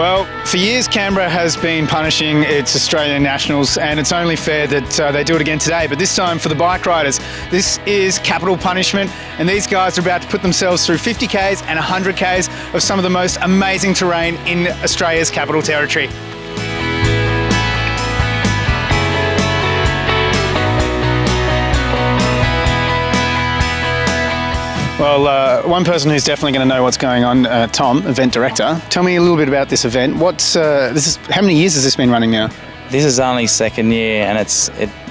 Well, for years Canberra has been punishing its Australian nationals, and it's only fair that they do it again today, but this time for the bike riders. This is capital punishment, and these guys are about to put themselves through 50Ks and 100Ks of some of the most amazing terrain in Australia's Capital Territory. Well, one person who's definitely going to know what's going on, Tom, event director. Tell me a little bit about this event. How many years has this been running now? This is only second year, and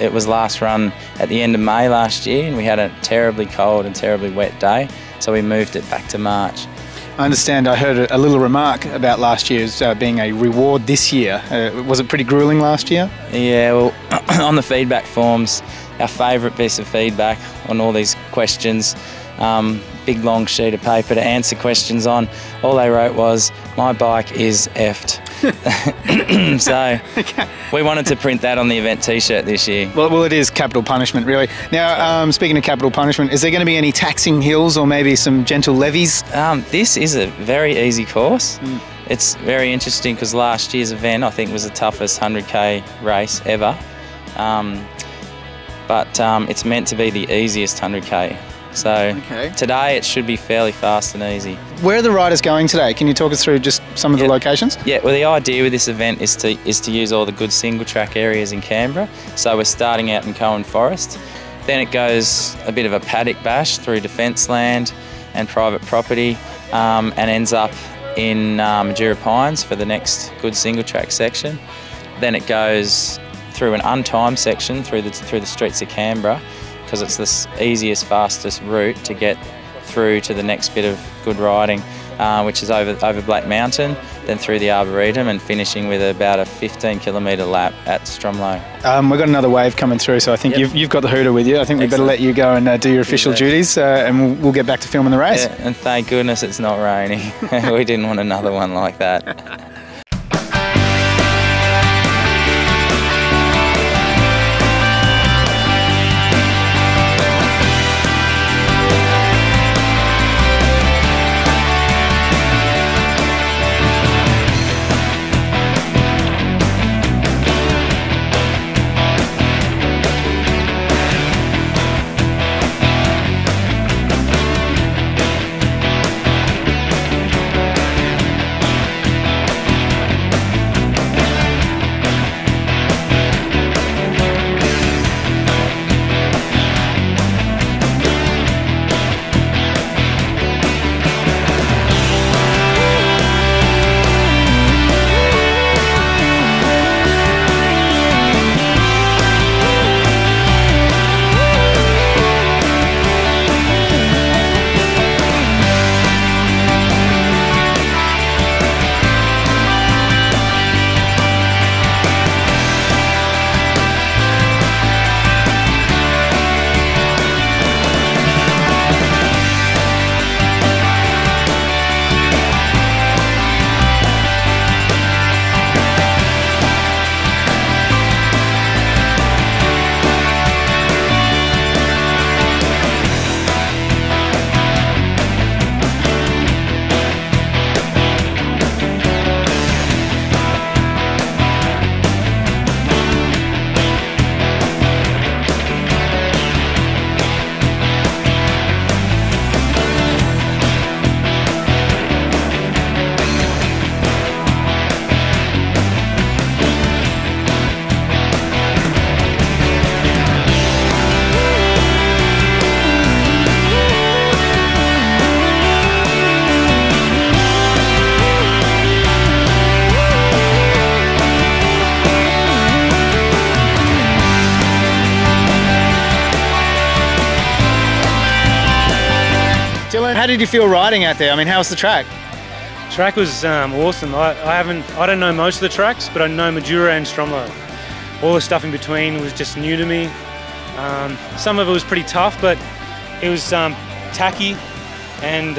it was last run at the end of May last year, and we had a terribly cold and terribly wet day, so we moved it back to March. I understand I heard a little remark about last year's being a reward this year. Was it pretty gruelling last year? Yeah, well, on the feedback forms, our favourite piece of feedback on all these questions, big long sheet of paper to answer questions on, all they wrote was, "My bike is effed." So we wanted to print that on the event t-shirt this year. Well, it is capital punishment, really. Now, speaking of capital punishment, is there going to be any taxing hills or maybe some gentle levies? This is a very easy course. It's very interesting because last year's event I think was the toughest 100k race ever, but it's meant to be the easiest 100k. So today it should be fairly fast and easy. Where are the riders going today? Can you talk us through just some of the locations? Yeah, well, the idea with this event is to use all the good single track areas in Canberra. So we're starting out in Cohen Forest, then it goes a bit of a paddock bash through defence land and private property, and ends up in Majoura Pines for the next good single track section. Then it goes through an untimed section through the streets of Canberra, because it's the easiest, fastest route to get through to the next bit of good riding, which is over Black Mountain, then through the Arboretum, and finishing with about a 15-kilometre lap at Stromlo. We've got another wave coming through, so I think you've got the hooter with you. I think we better let you go and do your official duties, and we'll get back to filming the race. Yeah, and thank goodness it's not raining. We didn't want another one like that. Dylan, how did you feel riding out there? I mean, how was the track? Track was awesome. I don't know most of the tracks, but I know Majoura and Stromlo. All the stuff in between was just new to me. Some of it was pretty tough, but it was tacky and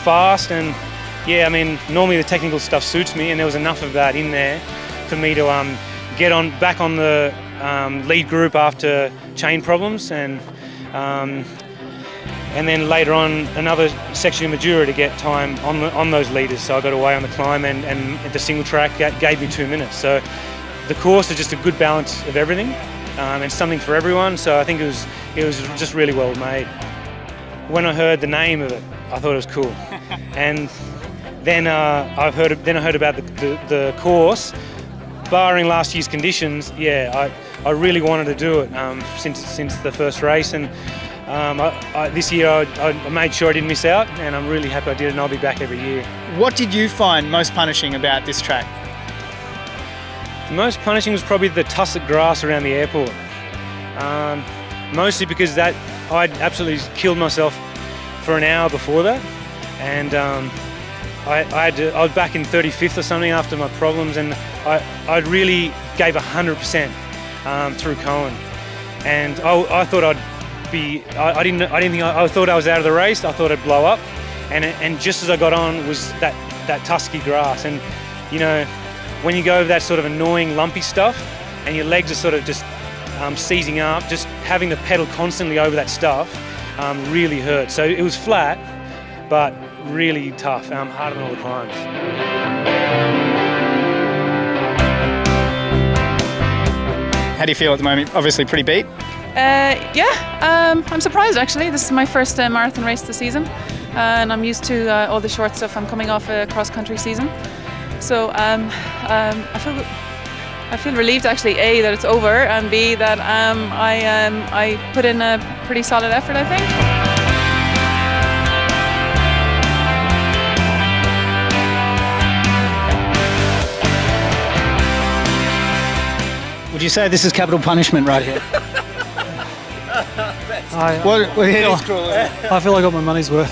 fast, and yeah, I mean, normally the technical stuff suits me, and there was enough of that in there for me to get back on the lead group after chain problems, and and then later on another section in Madura to get time on those leaders. So I got away on the climb, and the single track gave me 2 minutes. So the course is just a good balance of everything, and something for everyone. So I think it was just really well made. When I heard the name of it, I thought it was cool, and then I heard about the course. Barring last year's conditions, yeah, I really wanted to do it since the first race, and this year I made sure I didn't miss out, and I'm really happy I did it, and I'll be back every year. What did you find most punishing about this track? The most punishing was probably the tussock grass around the airport, mostly because I'd absolutely killed myself for an hour before that, and I was back in 35th or something after my problems, and I really gave 100% through Cohen, and I thought I'd be. I thought I was out of the race. I thought I'd blow up, and just as I got on was that tusky grass, and you know, when you go over that sort of annoying lumpy stuff, and your legs are sort of just seizing up, just having to pedal constantly over that stuff really hurt. So it was flat, but really tough, harder than all the climbs. How do you feel at the moment? Obviously pretty beat. I'm surprised actually. This is my first marathon race this season, and I'm used to all the short stuff. I'm coming off a cross-country season, so I feel relieved actually, A, that it's over, and B, that I put in a pretty solid effort, I think. Would you say this is capital punishment right here? I feel I got my money's worth.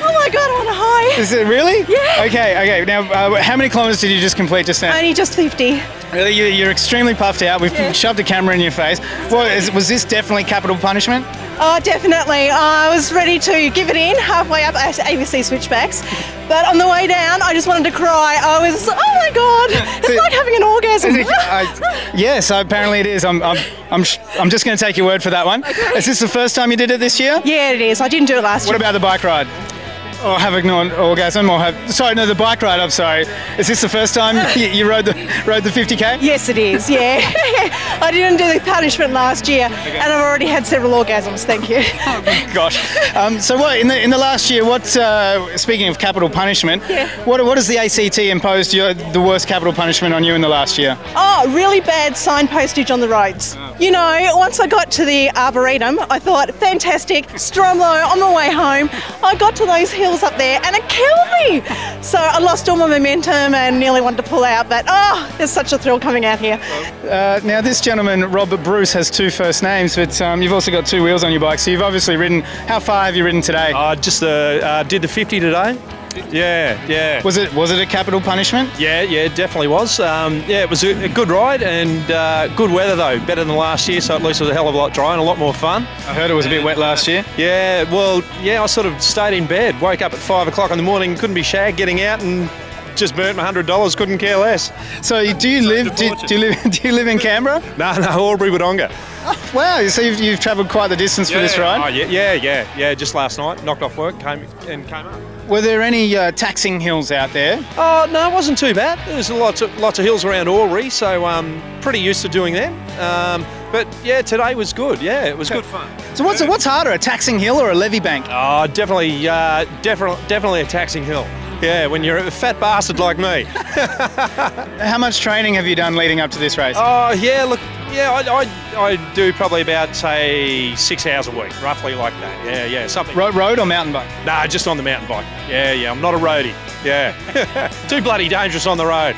Oh my God, on a high. Is it really? Yeah. Okay. Now, how many kilometres did you just complete just now? Only just 50. Really? You're extremely puffed out. We've shoved a camera in your face. Was this definitely capital punishment? Oh, definitely. I was ready to give it in halfway up ABC switchbacks, but on the way down, I just wanted to cry. I was, oh my God, it's like having an orgasm. Yes, apparently it is. I'm just going to take your word for that one. Okay. Is this the first time you did it this year? Yeah, it is. I didn't do it last year. What about the bike ride? Or have an orgasm, or the bike ride. I'm sorry. Is this the first time you rode the 50k? Yes, it is. Yeah, I didn't do the punishment last year, and I've already had several orgasms. Thank you. Oh, gosh. So what in the last year? What speaking of capital punishment? Yeah. What has the ACT imposed the worst capital punishment on you in the last year? Oh, really bad sign postage on the roads. Oh. You know, once I got to the Arboretum, I thought, fantastic, Stromlo on the way home. I got to those hills up there and it killed me. So I lost all my momentum and nearly wanted to pull out, but there's such a thrill coming out here. Now this gentleman, Robert Bruce, has 2 first names, but you've also got 2 wheels on your bike, so you've obviously ridden. How far have you ridden today? Just did the 50 today. Yeah. Was it a capital punishment? Yeah, it definitely was. It was a good ride and good weather though, better than last year, so at least it was a hell of a lot drier and a lot more fun. I heard it was a bit wet last year. Yeah, I sort of stayed in bed, woke up at 5 o'clock in the morning, couldn't be shagged getting out, and just burnt my $100, couldn't care less. So do you live in Canberra? No, Albury Wodonga. Wow, so you've travelled quite the distance for this ride? Oh, yeah, just last night, knocked off work, came up. Were there any taxing hills out there? Oh, no, it wasn't too bad. There's lots of hills around Albury, so pretty used to doing them. But yeah, today was good. Yeah, it was good fun. So what's harder, a taxing hill or a levee bank? Oh, definitely a taxing hill. Yeah, when you're a fat bastard like me. How much training have you done leading up to this race? Oh, yeah, look, I do probably about, say, 6 hours a week, roughly like that. Yeah, something. Road or mountain bike? Nah, just on the mountain bike. Yeah, I'm not a roadie. Yeah. Too bloody dangerous on the road.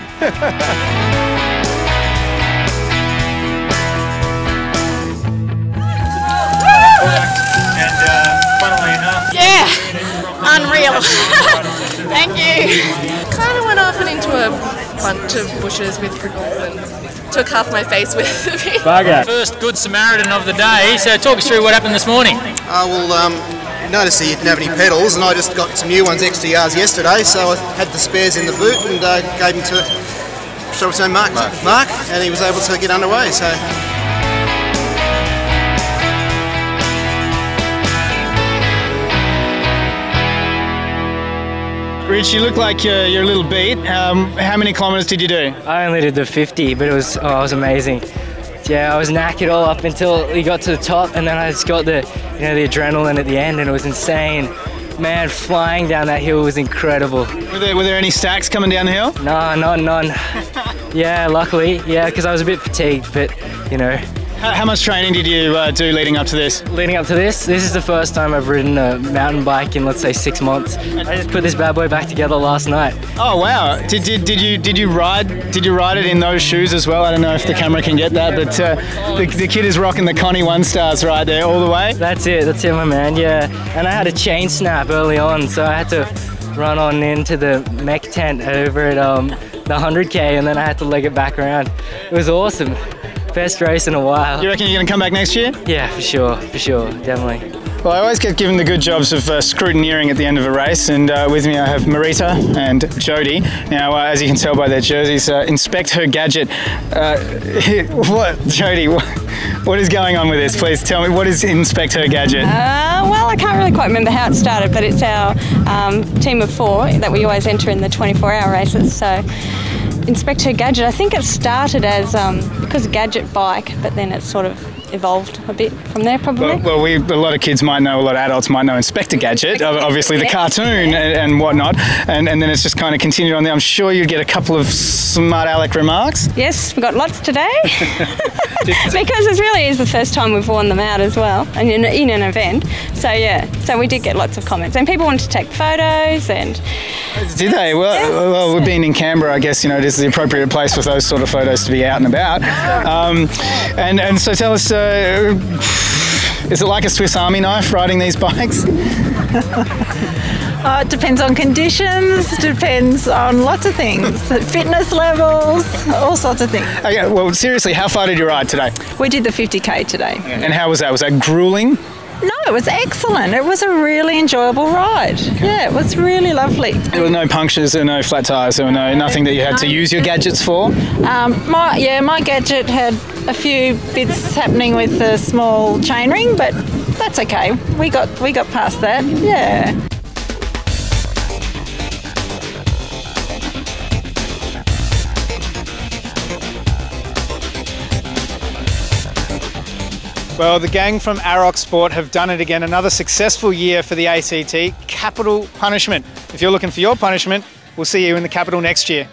Yeah, unreal. Thank you. Kind of went off and into a bunch of bushes with prickles and took half my face with me. First Good Samaritan of the day, so talk us through what happened this morning. Noticed that you didn't have any pedals, and I just got some new ones, XTRs, yesterday, so I had the spares in the boot and gave them to, shall we say, Mark, and he was able to get underway. So. Rich, you look like you're a little beat. How many kilometres did you do? I only did the 50, but it was amazing. Yeah, I was knackered all up until we got to the top, and then I just got the the adrenaline at the end, and it was insane. Man, flying down that hill was incredible. Were there any stacks coming down the hill? No, none. Yeah, luckily, because I was a bit fatigued, but How much training did you do leading up to this? Leading up to this is the first time I've ridden a mountain bike in, let's say, 6 months. I just put this bad boy back together last night. Oh wow! Did you ride it in those shoes as well? I don't know if the camera can get that, but the kid is rocking the Connie 1 stars right there all the way. That's it, my man. Yeah, and I had a chain snap early on, so I had to run on into the mech tent over at the 100K, and then I had to leg it back around. It was awesome. Best race in a while. You reckon you're going to come back next year? Yeah, for sure, definitely. Well, I always get given the good jobs of scrutineering at the end of a race, and with me I have Marita and Jody. Now, as you can tell by their jerseys, Inspect Her Gadget. What, Jody? What is going on with this? Please tell me, what is Inspect Her Gadget? Well, I can't really quite remember how it started, but it's our team of 4 that we always enter in the 24-hour races. So, Inspect Her Gadget, I think it started as because gadget bike, but then it sort of evolved a bit from there, probably. Well, a lot of kids might know, a lot of adults might know Inspector Gadget, obviously the cartoon and whatnot, and then it's just kind of continued on there. I'm sure you'd get a couple of smart aleck remarks. Yes, we've got lots today, because it really is the first time we've worn them out as well, and in an event. So we did get lots of comments, and people wanted to take photos and... Did they? Well, we've been in Canberra, I guess, it is the appropriate place for those sort of photos to be out and about. And so tell us, is it like a Swiss Army knife riding these bikes? It depends on conditions, depends on lots of things, fitness levels, all sorts of things. Okay, well, seriously, how far did you ride today? We did the 50K today. And how was that? Was that grueling? No, it was excellent. It was a really enjoyable ride. Yeah, it was really lovely. There were no punctures, there were no flat tyres, there were nothing that you had to use your gadgets for? My gadget had a few bits happening with the small chainring, but that's okay. We got past that. Yeah. Well, the gang from Arox Sport have done it again. Another successful year for the ACT. Capital punishment. If you're looking for your punishment, we'll see you in the capital next year.